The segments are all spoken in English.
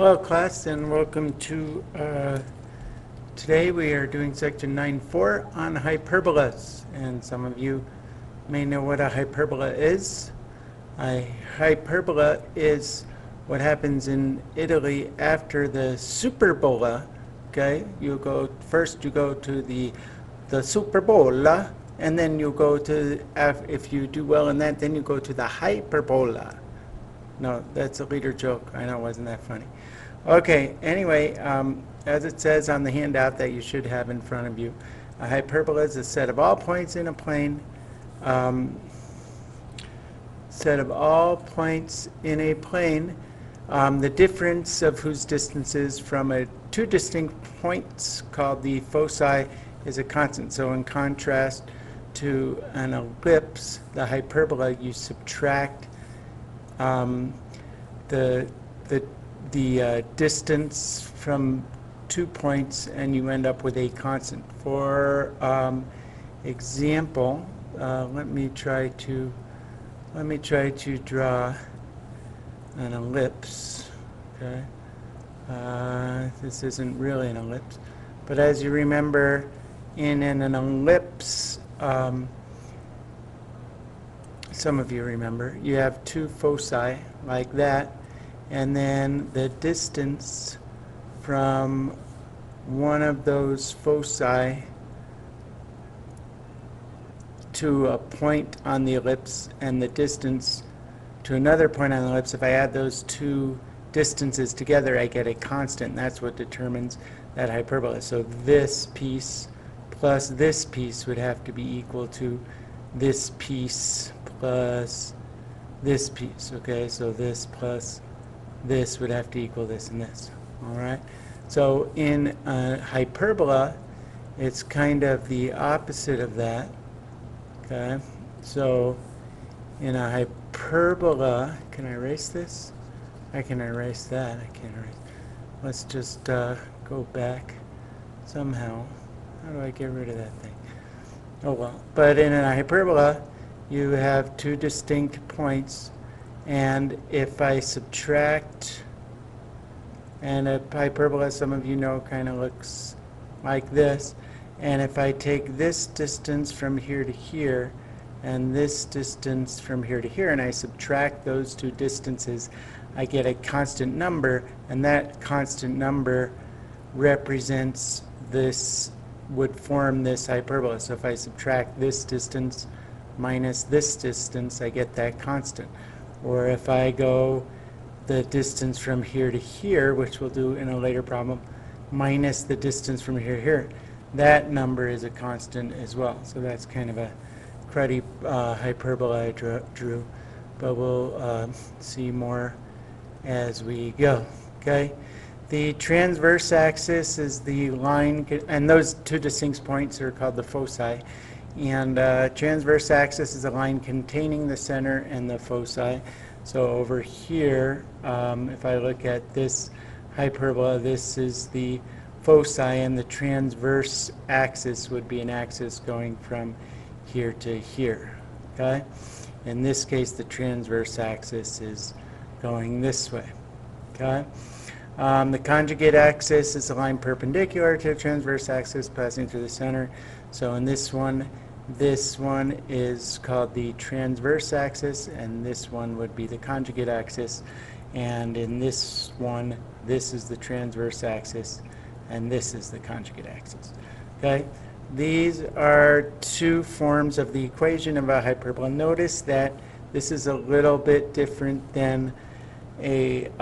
Hello class, and welcome to today we are doing section 9.4 on hyperbolas, and some of you may know what a hyperbola is. A hyperbola is what happens in Italy after the superbola. Okay, you go to the superbola, and then you go to, if you do well in that, then you go to the hyperbola. No, that's a leader joke. I know it wasn't that funny. Okay, anyway, as it says on the handout that you should have in front of you, a hyperbola is a set of all points in a plane, the difference of whose distances from two distinct points called the foci is a constant. So in contrast to an ellipse, the hyperbola, you subtract the distance from 2 points, and you end up with a constant. For example, let me try to draw an ellipse. Okay, this isn't really an ellipse, but as you remember, in an ellipse, some of you remember, you have two foci like that, and then the distance from one of those foci to a point on the ellipse and the distance to another point on the ellipse, if I add those two distances together, I get a constant, and that's what determines that hyperbola. So this piece plus this piece would have to be equal to this piece plus this piece. Okay, so this plus this would have to equal this and this. All right, so in a hyperbola, it's kind of the opposite of that. Okay, so in a hyperbola, can I erase this? I can erase that. I can't erase. Let's just go back somehow. How do I get rid of that thing? Oh well. But in a hyperbola, you have two distinct points, and if I subtract, and a hyperbola, some of you know, kind of looks like this, and if I take this distance from here to here and this distance from here to here, and I subtract those two distances, I get a constant number, and that constant number represents this, would form this hyperbola. So if I subtract this distance minus this distance, I get that constant. Or if I go the distance from here to here, which we'll do in a later problem, minus the distance from here to here, that number is a constant as well. So that's kind of a cruddy hyperbola I drew, but we'll see more as we go. Okay, the transverse axis is the line, and those two distinct points are called the foci. And transverse axis is a line containing the center and the foci. So over here, if I look at this hyperbola, this is the foci, and the transverse axis would be an axis going from here to here. Okay? In this case, the transverse axis is going this way. Okay? The conjugate axis is a line perpendicular to the transverse axis passing through the center. So in this one is called the transverse axis, and this one would be the conjugate axis. And in this one, this is the transverse axis, and this is the conjugate axis. Okay? These are two forms of the equation of a hyperbola. Notice that this is a little bit different than an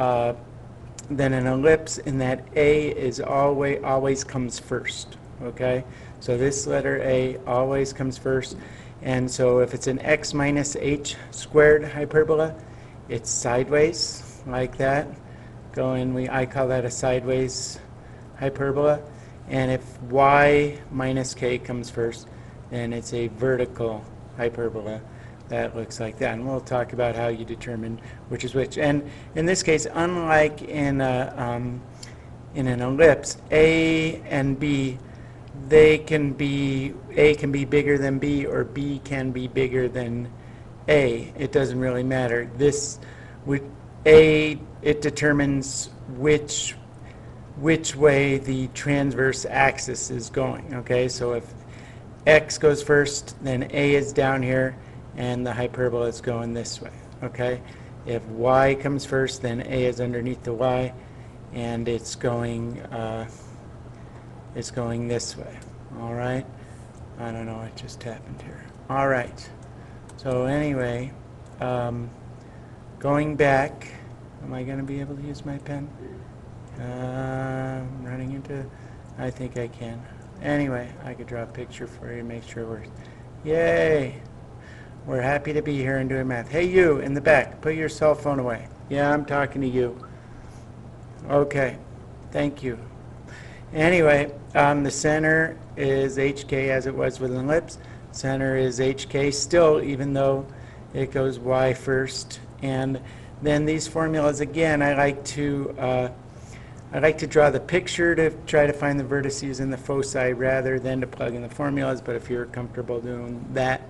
ellipse, in that A is always comes first. Okay, so this letter A always comes first, and so if it's an x minus h squared hyperbola, it's sideways like that. I call that a sideways hyperbola. And if y minus k comes first, then it's a vertical hyperbola that looks like that. And we'll talk about how you determine which is which. And in this case, unlike in an ellipse, A and B, A can be bigger than B, or B can be bigger than A. It doesn't really matter. A, it determines which way the transverse axis is going, okay? So if X goes first, then A is down here, and the hyperbola is going this way, okay? If Y comes first, then A is underneath the Y, and it's going this way, all right? I don't know what just happened here. All right. So anyway, going back, am I going to be able to use my pen? Running into, I think I can. Anyway, I could draw a picture for you to make sure we're, yay! We're happy to be here and doing math. Hey, you in the back, put your cell phone away. Yeah, I'm talking to you. Okay, thank you. Anyway, the center is HK as it was with an ellipse. Center is HK still, even though it goes Y first. And then these formulas, again, I like to draw the picture to try to find the vertices in the foci rather than to plug in the formulas, but if you're comfortable doing that,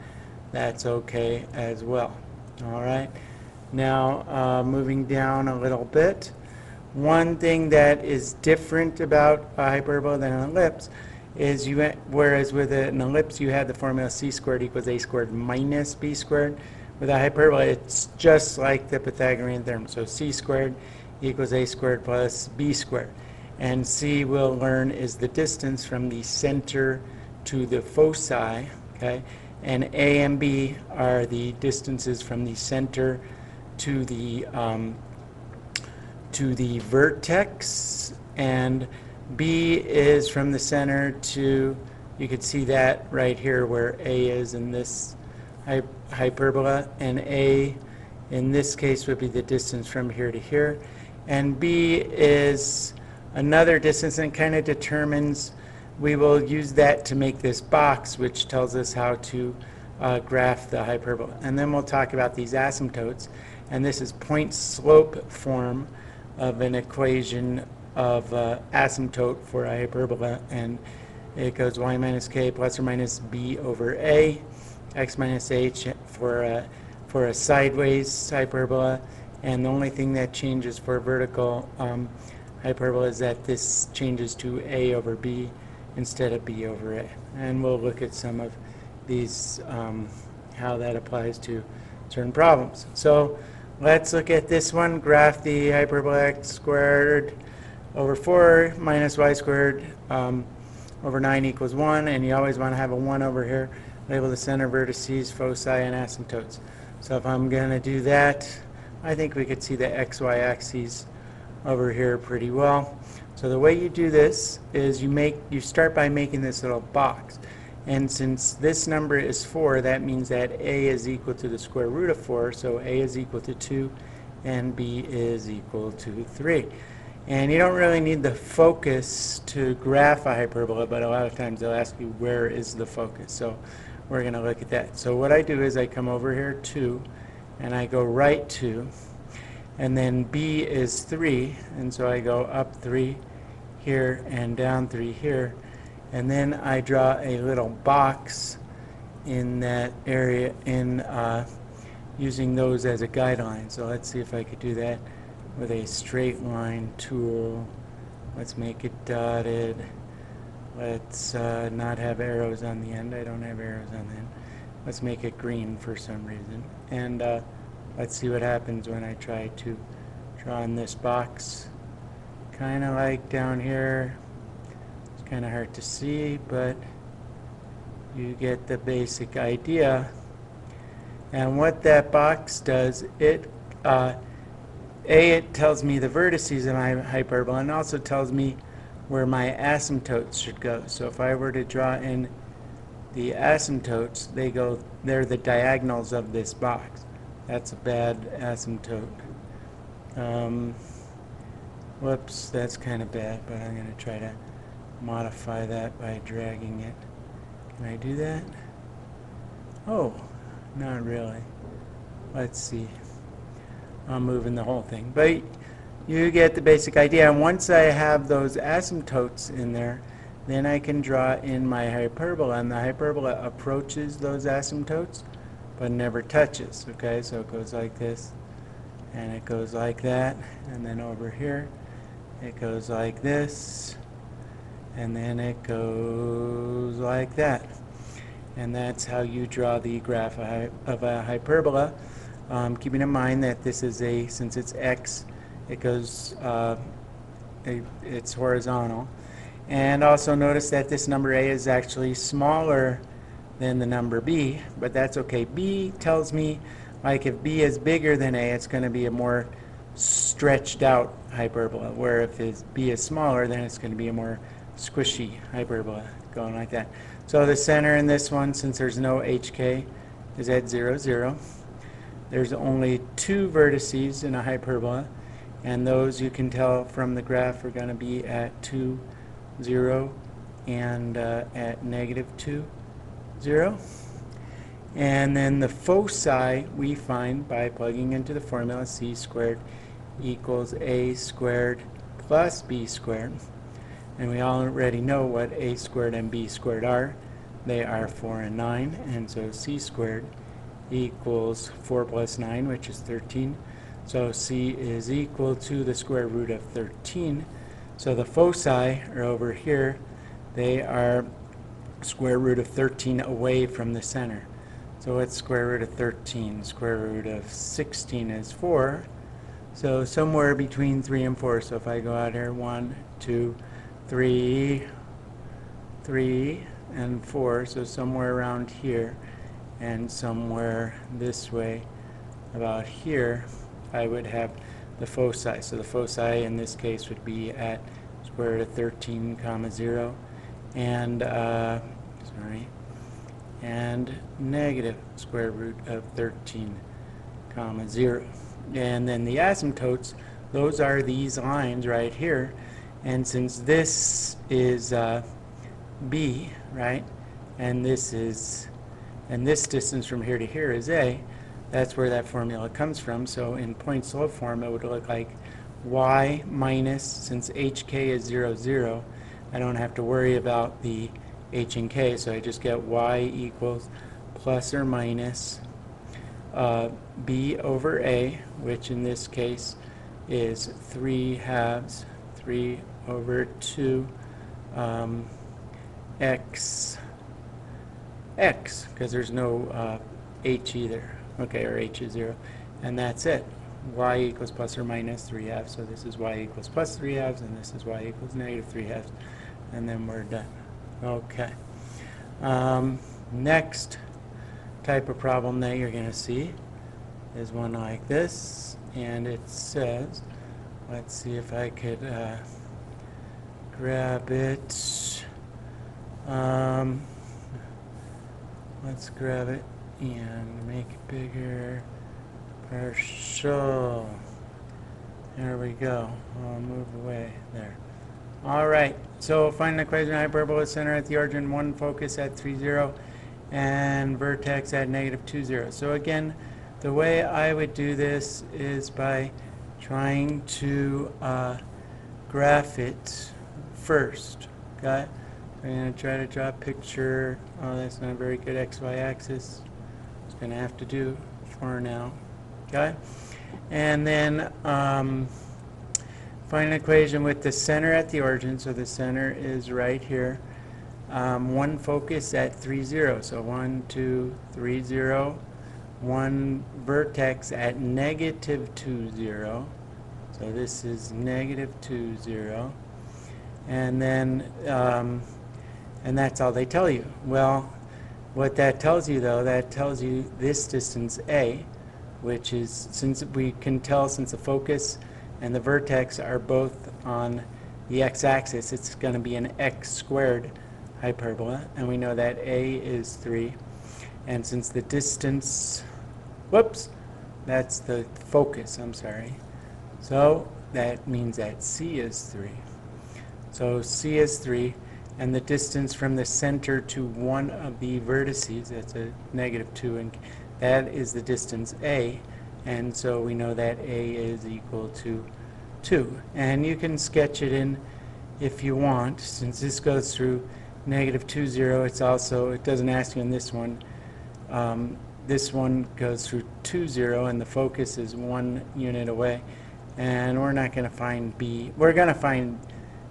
that's okay as well. All right. Now, moving down a little bit. One thing that is different about a hyperbola than an ellipse is whereas with an ellipse you had the formula c squared equals a squared minus b squared, with a hyperbola it's just like the Pythagorean theorem. So c squared equals a squared plus b squared. And c, we'll learn, is the distance from the center to the foci, okay? And a and b are the distances from the center to the vertex, and B is from the center to, you could see that right here where A is in this hyperbola, and A in this case would be the distance from here to here, and B is another distance and kind of determines, we will use that to make this box which tells us how to graph the hyperbola. And then we'll talk about these asymptotes, and this is point slope form of an equation of asymptote for a hyperbola, and it goes y minus k plus or minus b over a, x minus h for a sideways hyperbola, and the only thing that changes for a vertical hyperbola is that this changes to a over b instead of b over a. And we'll look at some of these, how that applies to certain problems. So let's look at this one. Graph the hyperbola x squared over 4 minus y squared over 9 equals 1, and you always want to have a 1 over here. Label the center, vertices, foci, and asymptotes. So if I'm going to do that, I think we could see the xy axes over here pretty well. So the way you do this is you start by making this little box. And since this number is 4, that means that a is equal to the square root of 4, so a is equal to 2, and b is equal to 3. And you don't really need the focus to graph a hyperbola, but a lot of times they'll ask you where is the focus. So we're going to look at that. So what I do is I come over here 2, and I go right 2, and then b is 3, and so I go up 3 here and down 3 here. And then I draw a little box in that area using those as a guideline. So let's see if I could do that with a straight line tool. Let's make it dotted. Let's not have arrows on the end. I don't have arrows on the end. Let's make it green for some reason. And let's see what happens when I try to draw in this box. Kind of like down here. Kind of hard to see, but you get the basic idea. And what that box does, it tells me the vertices of my hyperbola, and also tells me where my asymptotes should go. So if I were to draw in the asymptotes, they're the diagonals of this box. That's a bad asymptote. Whoops, that's kind of bad, but I'm going to try to modify that by dragging it. Can I do that? Oh, not really. Let's see. I'm moving the whole thing. But you get the basic idea. And once I have those asymptotes in there, then I can draw in my hyperbola. And the hyperbola approaches those asymptotes, but never touches. Okay, so it goes like this, and it goes like that, and then over here it goes like this, and then it goes like that. And that's how you draw the graph of a hyperbola, keeping in mind that this is since it's x, it goes, it's horizontal. And also notice that this number a is actually smaller than the number b, but that's okay. B tells me, like, if b is bigger than a, it's going to be a more stretched out hyperbola, where if b is smaller, then it's going to be a more squishy hyperbola, going like that. So the center in this one, since there's no hk, is at 0, 0. There's only two vertices in a hyperbola, and those you can tell from the graph are going to be at 2, 0, and at -2, 0. And then the foci we find by plugging into the formula c squared equals a squared plus b squared. And we already know what a squared and b squared are. They are 4 and 9, and so c squared equals 4 plus 9, which is 13. So c is equal to the square root of 13. So the foci are over here. They are square root of 13 away from the center. So what's square root of 13? Square root of 16 is 4. So somewhere between 3 and 4. So if I go out here, 1, 2, 3, 3, and 4. So somewhere around here, and somewhere this way, about here, I would have the foci. So the foci in this case would be at square root of 13, comma 0, and and negative square root of 13, comma 0. And then the asymptotes, those are these lines right here. And since this is b, right, and this distance from here to here is a, that's where that formula comes from. So in point slope form, it would look like y minus, since hk is 0, 0, I don't have to worry about the h and k, so I just get y equals plus or minus b over a, which in this case is 3 halves, 3 over 2 x, because there's no h either, okay, or h is 0, and that's it. Y equals plus or minus 3 halves, so this is y equals plus 3 halves, and this is y equals negative 3 halves, and then we're done. Okay. Next type of problem that you're going to see is one like this, and it says, let's see if I could grab it. Let's grab it and make it bigger. Partial. There we go. I'll move away there. All right. So find the equation of hyperbola, center at the origin, one focus at 3, 0, and vertex at -2, 0. So again, the way I would do this is by trying to graph it first. Okay. I'm going to try to draw a picture. Oh, that's not a very good XY axis. It's going to have to do for now. Okay? And then find an equation with the center at the origin. So the center is right here. One focus at 3, 0. So 1, 2, 3, 0. One vertex at -2, 0. So this is -2, 0. And then and that's all they tell you. Well, what that tells you, though, that tells you this distance a, which is, since we can tell, since the focus and the vertex are both on the x-axis, it's going to be an x squared hyperbola, and we know that a is 3. And since the distance, whoops, that's the focus, I'm sorry. So that means that c is 3. So c is 3. And the distance from the center to one of the vertices, that's a -2, and that is the distance a, and so we know that a is equal to 2. And you can sketch it in if you want. Since this goes through -2, 0, it's also, it doesn't ask you in this one, this one goes through 2, 0, and the focus is 1 unit away. And we're not going to find B. We're going to find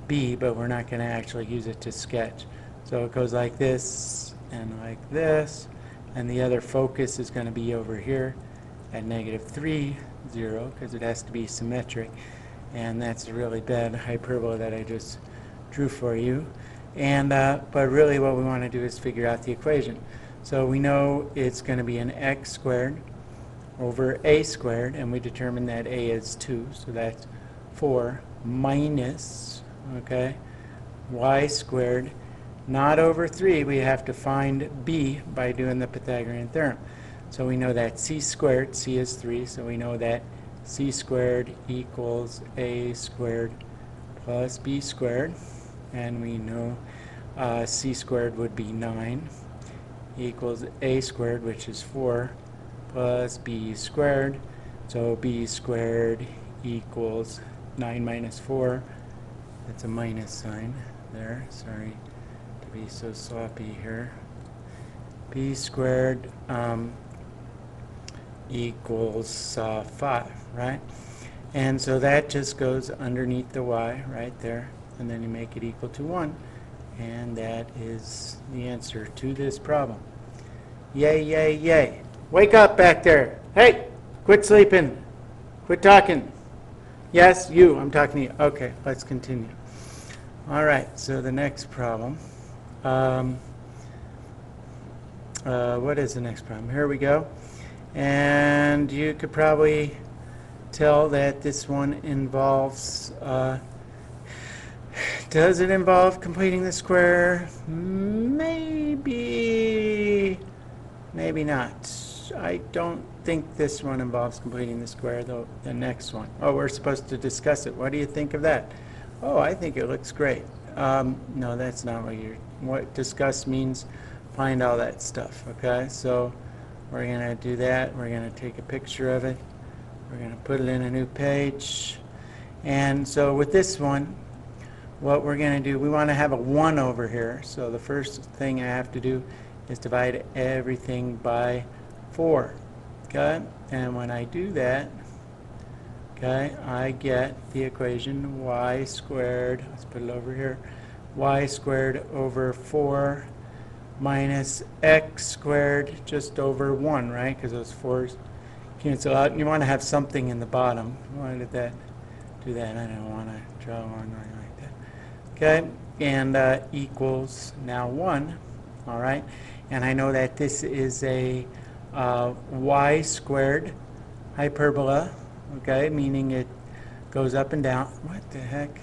B, but we're not going to actually use it to sketch. So it goes like this and like this, and the other focus is going to be over here at -3, 0, because it has to be symmetric. And that's a really bad hyperbola that I just drew for you. And but really what we want to do is figure out the equation. So we know it's going to be an x squared over a squared, and we determined that a is 2, so that's 4 minus, okay, y squared, not over 3. We have to find b by doing the Pythagorean theorem. So we know that c squared, c is 3, so we know that c squared equals a squared plus b squared, and we know c squared would be 9 equals a squared, which is 4, plus b squared. So b squared equals 9 minus 4. That's a minus sign there. Sorry to be so sloppy here. B squared equals 5, right? And so that just goes underneath the y right there, and then you make it equal to 1. And that is the answer to this problem. Yay, yay, yay. Wake up back there. Hey, quit sleeping. Quit talking. Yes, you. I'm talking to you. Okay, let's continue. All right, so the next problem. What is the next problem? Here we go. And you could probably tell that this one involves does it involve completing the square? Maybe, maybe not. I don't think this one involves completing the square, though the next one. Oh, we're supposed to discuss it. What do you think of that? Oh, I think it looks great. No, that's not what discuss means find all that stuff, okay? So we're going to do that. We're going to take a picture of it. We're going to put it in a new page. And so with this one, what we're going to do, we want to have a 1 over here. So the first thing I have to do is divide everything by 4. Okay? And when I do that, okay, I get the equation y squared, let's put it over here, y squared over 4 minus x squared just over 1, right? Because those 4's cancel out. And you want to have something in the bottom. Why did that do that? I don't want to draw one like that. Okay, and equals now 1, all right? And I know that this is a y squared hyperbola, okay, meaning it goes up and down. What the heck?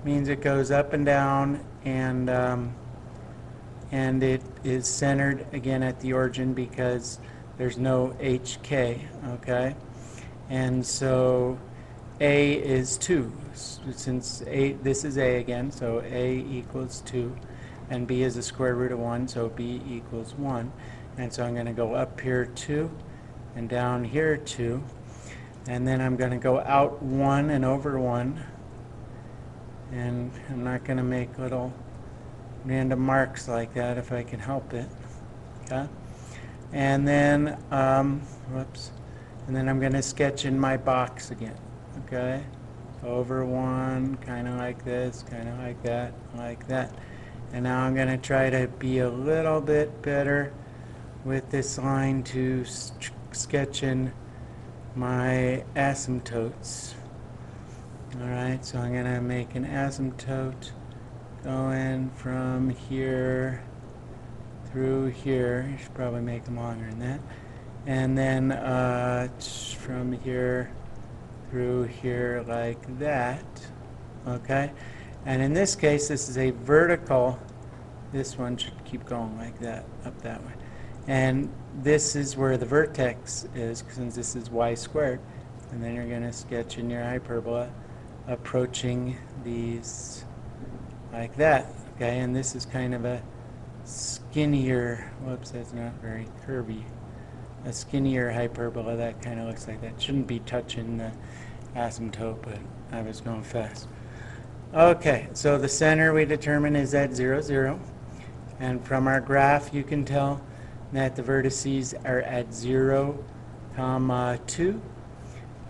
Means it goes up and down, and it is centered again at the origin because there's no HK, okay? And so A is 2, since A, this is A again, so A equals 2, and B is the square root of 1, so B equals 1. And so I'm going to go up here 2, and down here 2, and then I'm going to go out 1 and over 1, and I'm not going to make little random marks like that if I can help it, okay? And then, whoops, and then I'm going to sketch in my box again, okay? Over 1, kind of like this, kind of like that, like that. And now I'm going to try to be a little bit better with this line to sketch in my asymptotes. All right, so I'm going to make an asymptote going from here through here. You should probably make them longer than that. And then from here through here like that, okay? And in this case, this is a vertical. This one should keep going like that, up that way. And this is where the vertex is, since this is y squared. And then you're going to sketch in your hyperbola approaching these like that, okay? And this is kind of a skinnier, whoops, that's not very curvy, a skinnier hyperbola that kind of looks like that. Shouldn't be touching the asymptote, but I was going fast. Okay, so the center we determine is at 0, 0. And from our graph, you can tell that the vertices are at 0, comma 2,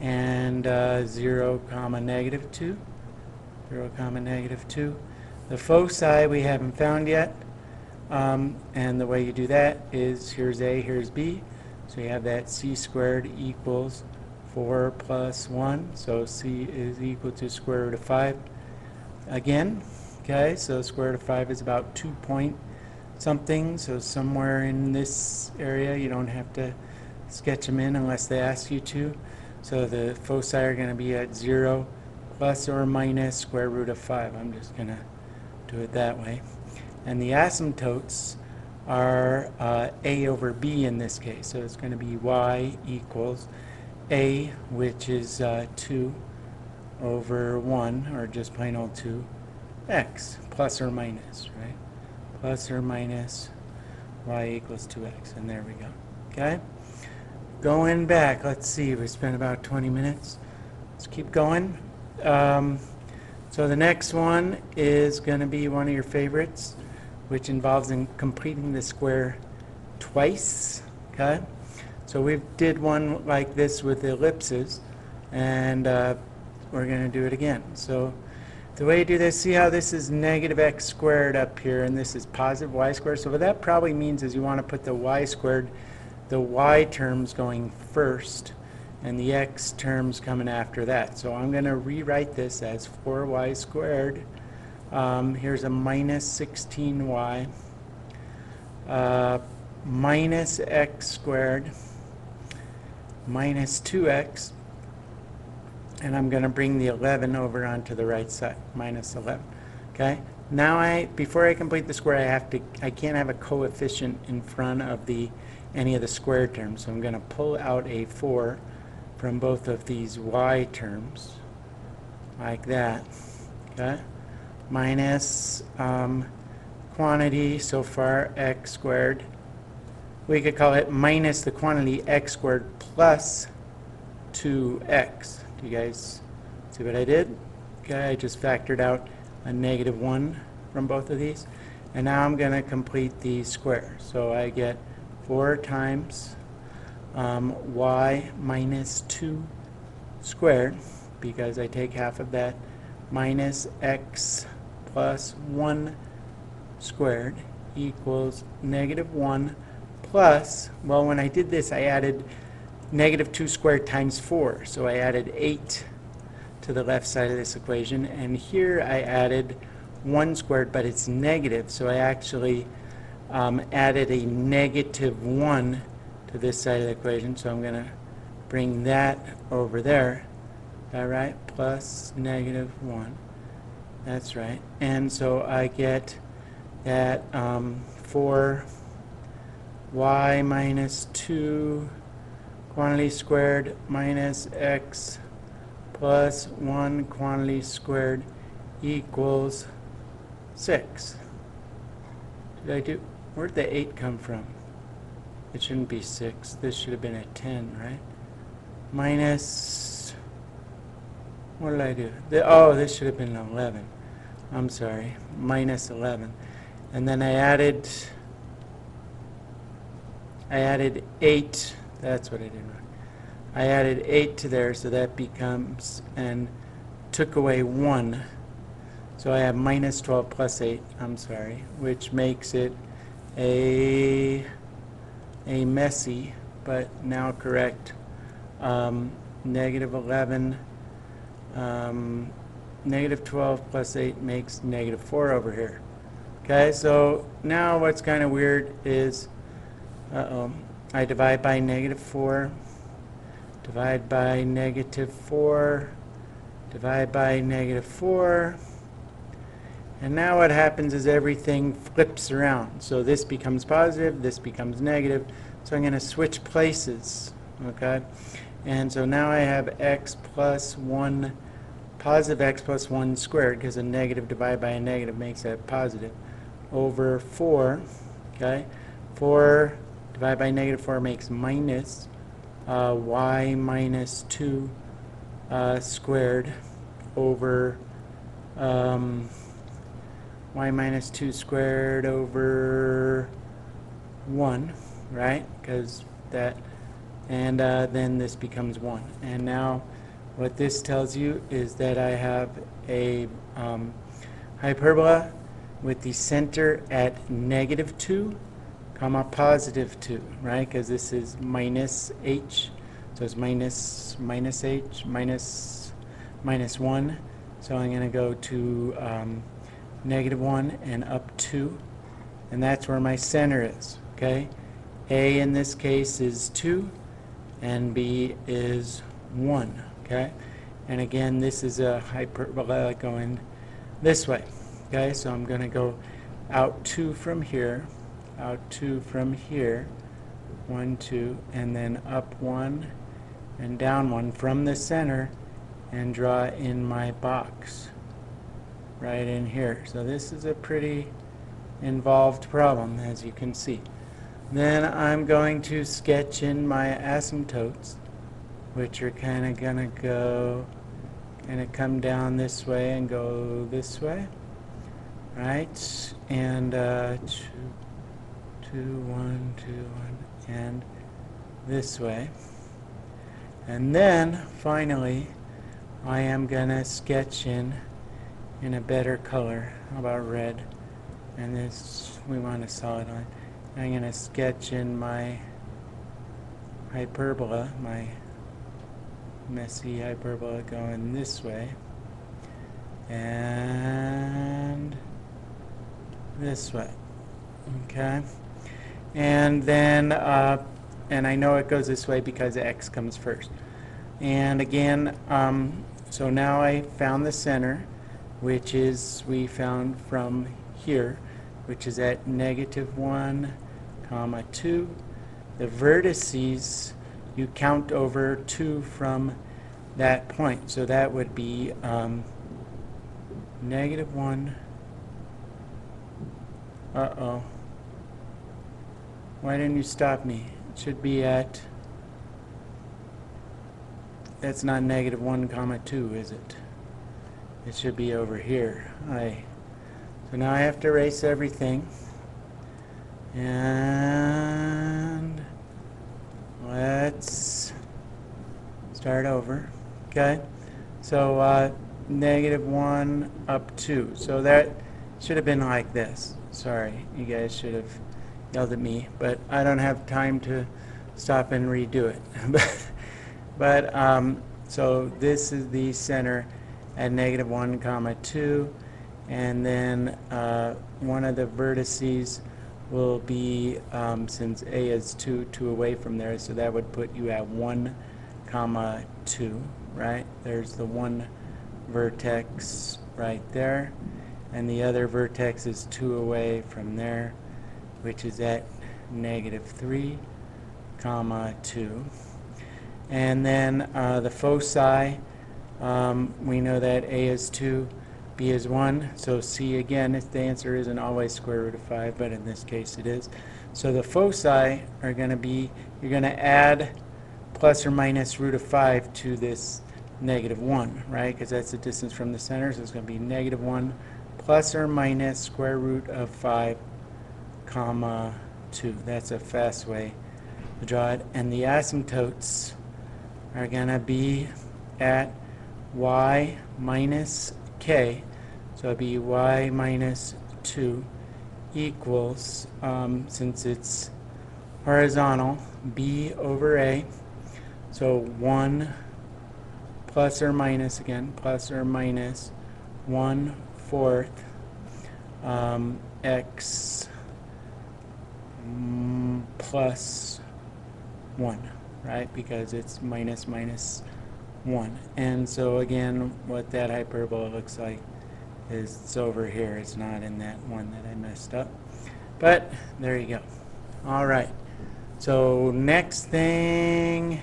and 0, comma negative 2. 0, comma negative 2. The foci we haven't found yet, and the way you do that is here's A, here's B. So you have that c squared equals 4 plus 1, so c is equal to square root of 5 again. Okay, so square root of 5 is about 2 point something, so somewhere in this area. You don't have to sketch them in unless they ask you to. So the foci are going to be at 0 plus or minus square root of 5. I'm just going to do it that way. And the asymptotes are a over b in this case. So it's going to be y equals a, which is 2 over 1, or just plain old 2, x, plus or minus, right? Plus or minus y equals 2x, and there we go. Okay? Going back, let's see, we spent about 20 minutes. Let's keep going. So the next one is going to be one of your favorites, which involves in completing the square twice. Okay? So we did one like this with ellipses, and we're going to do it again. So the way you do this, see how this is negative x squared up here, and this is positive y squared. So what that probably means is you want to put the y squared, the y terms going first, and the x terms coming after that. So I'm going to rewrite this as 4y squared. Here's a minus 16y minus x squared minus 2x, and I'm going to bring the 11 over onto the right side, minus 11. Okay? Now before I complete the square, I can't have a coefficient in front of any of the square terms. So I'm going to pull out a 4 from both of these y terms, like that. Okay? Minus quantity so far, x squared. We could call it minus the quantity x squared plus 2x. Do you guys see what I did? Okay, I just factored out a negative 1 from both of these. And now I'm going to complete the square. So I get 4 times y minus 2 squared, because I take half of that, minus x plus 1 squared equals negative 1 plus, well, when I did this, I added negative 2 squared times 4. So I added 8 to the left side of this equation. And here I added 1 squared, but it's negative. So I actually added a negative 1 to this side of the equation. So I'm going to bring that over there. All right, plus negative 1. That's right. And so I get that 4y minus 2 quantity squared minus x plus 1 quantity squared equals 6. Where'd the 8 come from? It shouldn't be 6. This should have been a 10, right? Minus, what did I do? This should have been 11. I'm sorry, minus 11. And then I added 8. That's what I did wrong. I added 8 to there, so that becomes, and took away 1. So I have minus 12 plus 8, I'm sorry, which makes it a messy, but now correct, negative 11, negative 12 plus 8 makes negative 4 over here. Okay, so now what's kind of weird is, I divide by negative 4, divide by negative 4, divide by negative 4, and now what happens is everything flips around. So this becomes positive, this becomes negative, so I'm going to switch places, okay? And so now I have x plus 1, positive x plus 1 squared, because a negative divided by a negative makes that positive, over 4, okay? 4 divided by negative 4 makes minus y minus 2 squared over y minus 2 squared over 1, right? Because that, and then this becomes 1. And now what this tells you is that I have a hyperbola with the center at -2, comma +2, right? Because this is minus h, so it's minus h minus 1. So I'm going to go to -1 and up 2, and that's where my center is. Okay, A in this case is 2, and B is 1. Okay, and again, this is a hyperbola going this way. Okay, so I'm going to go out 2 from here, out 2 from here, 1, 2, and then up 1 and down 1 from the center, and draw in my box right in here. So this is a pretty involved problem, as you can see. Then I'm going to sketch in my asymptotes, which are kind of going to come down this way and go this way, right? And 2, 1, 2, 1, and this way. And then finally I am going to sketch in a better color. How about red? And this, we want a solid line. I'm going to sketch in my hyperbola, my messy hyperbola going this way and this way. Okay, and then and I know it goes this way because x comes first. And again, so now I found the center, which is, we found from here, which is at -1, 2. The vertices, you count over 2 from that point. So that would be -1. Uh-oh. Why didn't you stop me? It should be at, that's not -1, 2, is it? It should be over here. So now I have to erase everything. And let's start over. Okay? So -1 up 2. So that should have been like this. Sorry, you guys should have yelled at me, but I don't have time to stop and redo it. But so this is the center at -1, 2, and then one of the vertices will be, since A is 2 away from there, so that would put you at 1, 2, right? There's the one vertex right there, and the other vertex is 2 away from there, which is at -3, 2. And then the foci, we know that A is 2, B is 1, so C again, the answer isn't always square root of 5, but in this case it is. So the foci are going to be, you're going to add plus or minus root of 5 to this -1, right? Because that's the distance from the center, so it's going to be -1 plus or minus square root of 5, 2. That's a fast way to draw it. And the asymptotes are going to be at y minus k, so it'll be y minus 2 equals, since it's horizontal, b over a, so 1 plus or minus, again, plus or minus 1/4 x plus 1, right? Because it's minus 1. And so again, what that hyperbola looks like is it's over here. It's not in that one that I messed up. But there you go. All right. So next thing,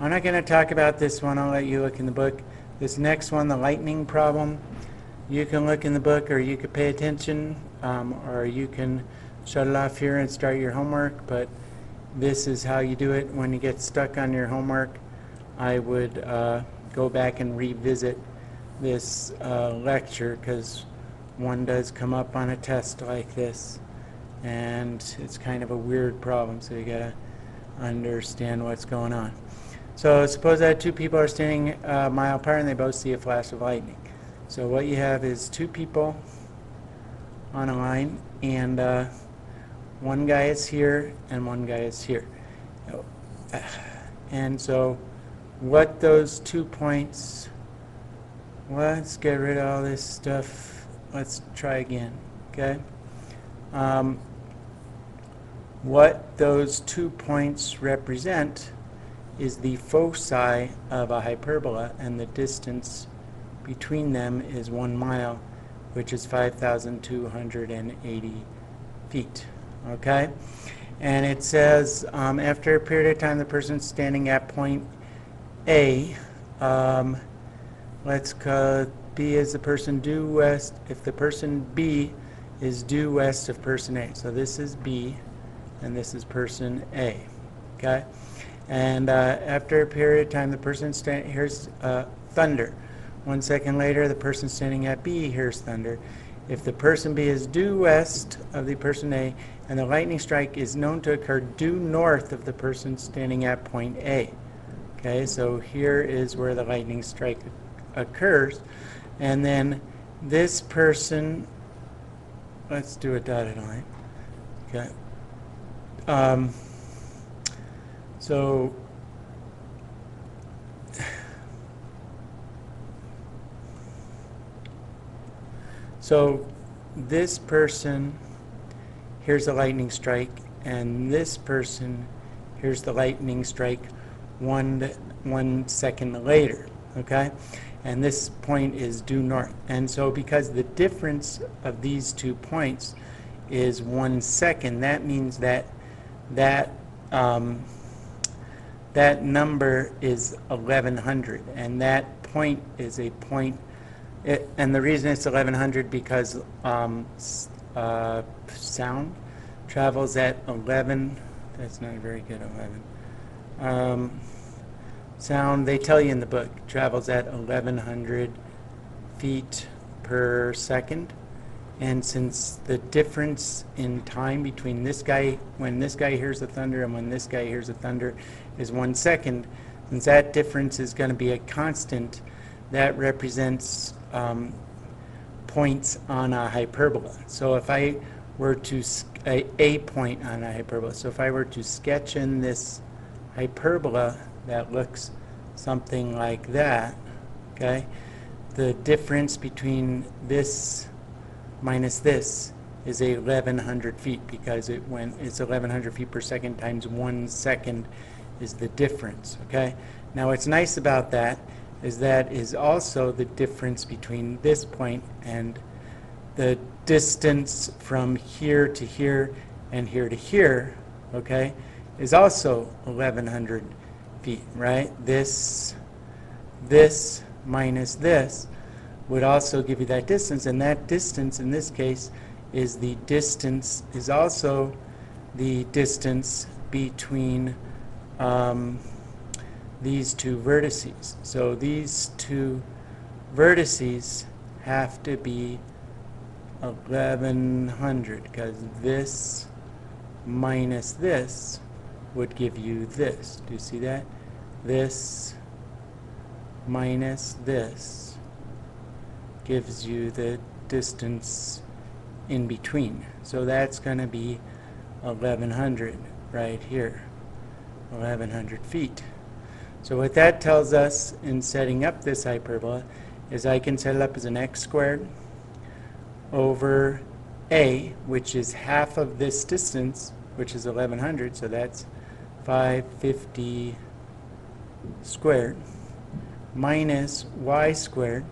I'm not going to talk about this one. I'll let you look in the book. This next one, the lightning problem, you can look in the book, or you could pay attention, or you can shut it off here and start your homework. But this is how you do it when you get stuck on your homework. I would go back and revisit this lecture, because one does come up on a test like this, and it's kind of a weird problem, so you gotta understand what's going on. So suppose that two people are standing a mile apart and they both see a flash of lightning. So what you have is two people on a line, and one guy is here and one guy is here. And so what those 2 points, let's get rid of all this stuff. Let's try again, okay? What those 2 points represent is the foci of a hyperbola, and the distance between them is 1 mile, which is 5,280 feet, okay? And it says, after a period of time, the person standing at point A, let's call B is the person due west, if the person B is due west of person A. So this is B, and this is person A, okay? And after a period of time, the person standing, here's thunder. 1 second later, the person standing at B hears thunder. If the person B is due west of the person A, and the lightning strike is known to occur due north of the person standing at point A. Okay, so here is where the lightning strike occurs. And then this person, let's do a dotted line. Okay. So this person hears a lightning strike, and this person hears the lightning strike one second later, okay? And this point is due north. And so because the difference of these 2 points is 1 second, that means that number is 1100, and that point is a point, and the reason it's 1100 because sound travels at 11, that's not a very good 11. Sound, they tell you in the book, travels at 1100 feet per second. And since the difference in time between this guy, when this guy hears the thunder and when this guy hears the thunder is 1 second, since that difference is going to be a constant, that represents points on a hyperbola. So if I were to, a point on a hyperbola, so if I were to sketch in this hyperbola that looks something like that, okay, the difference between this minus this is 1,100 feet, because it's 1,100 feet per second times 1 second is the difference, okay? Now what's nice about that is also the difference between this point and the distance from here to here and here to here, okay, is also 1,100 feet, right? This minus this would also give you that distance, and that distance in this case is also the distance between these two vertices. So these two vertices have to be 1,100, because this minus this would give you this. Do you see that? This minus this gives you the distance in between. So that's going to be 1,100 right here, 1,100 feet. So what that tells us in setting up this hyperbola is I can set it up as an x squared over a, which is half of this distance, which is 1,100, so that's 550 squared, minus y squared,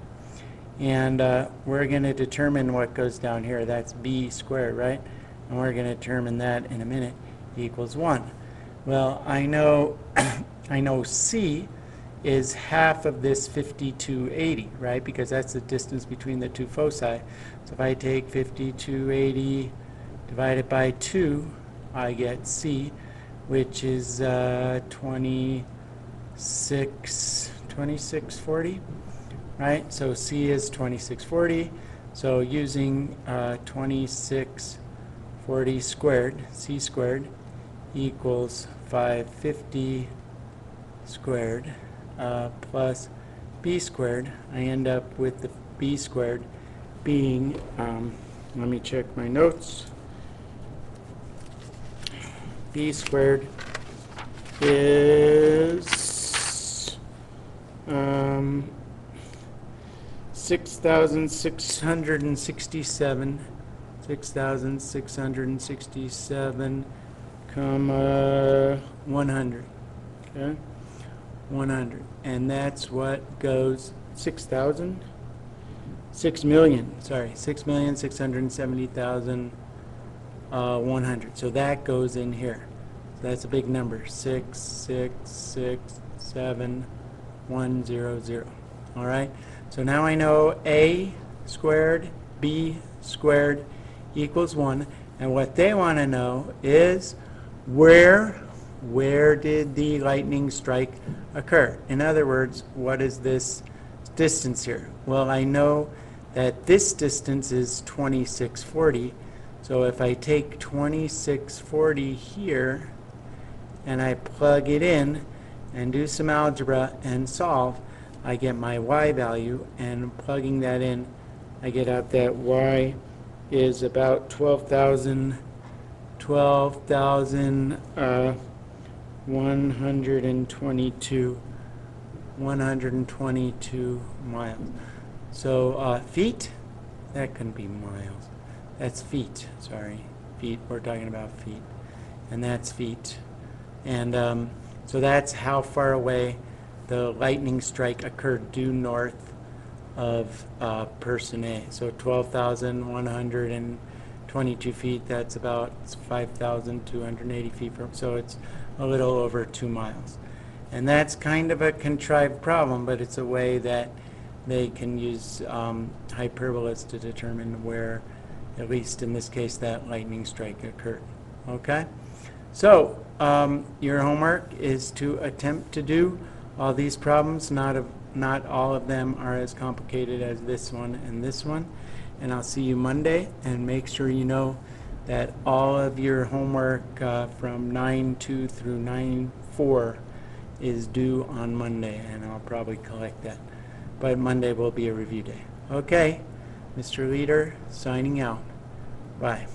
and we're going to determine what goes down here. That's b squared, right? And we're going to determine that in a minute, equals 1. Well, I know I know c is half of this 5280, right? Because that's the distance between the two foci. So if I take 5280 divided by 2, I get c, which is 2640, right? So c is 2640. So using 2640 40 squared, c squared, equals 550 squared plus b squared. I end up with the b squared being, let me check my notes, b squared is 6,667 comma 100. Okay, 100, and that's what goes 6,670,100. So that goes in here. So that's a big number, 6,667,100. All right. So now I know a squared b squared equals 1, and what they want to know is where did the lightning strike occur? In other words, what is this distance here? Well, I know that this distance is 2640. So if I take 2640 here and I plug it in and do some algebra and solve, I get my y value, and plugging that in, I get out that y is about 122 miles. So feet, that couldn't be miles. That's feet, sorry. Feet, we're talking about feet. And that's feet. And so that's how far away the lightning strike occurred due north of person A. So 12,122 feet, that's about 5,280 feet from, so it's a little over 2 miles. And that's kind of a contrived problem, but it's a way that they can use hyperbolas to determine where, at least in this case, that lightning strike occurred. Okay? So your homework is to attempt to do all these problems. Not all of them are as complicated as this one and this one. And I'll see you Monday, and make sure you know that all of your homework from 9-2 through 9-4 is due on Monday, and I'll probably collect that. But Monday will be a review day. Okay, Mr. Leader, signing out. Bye.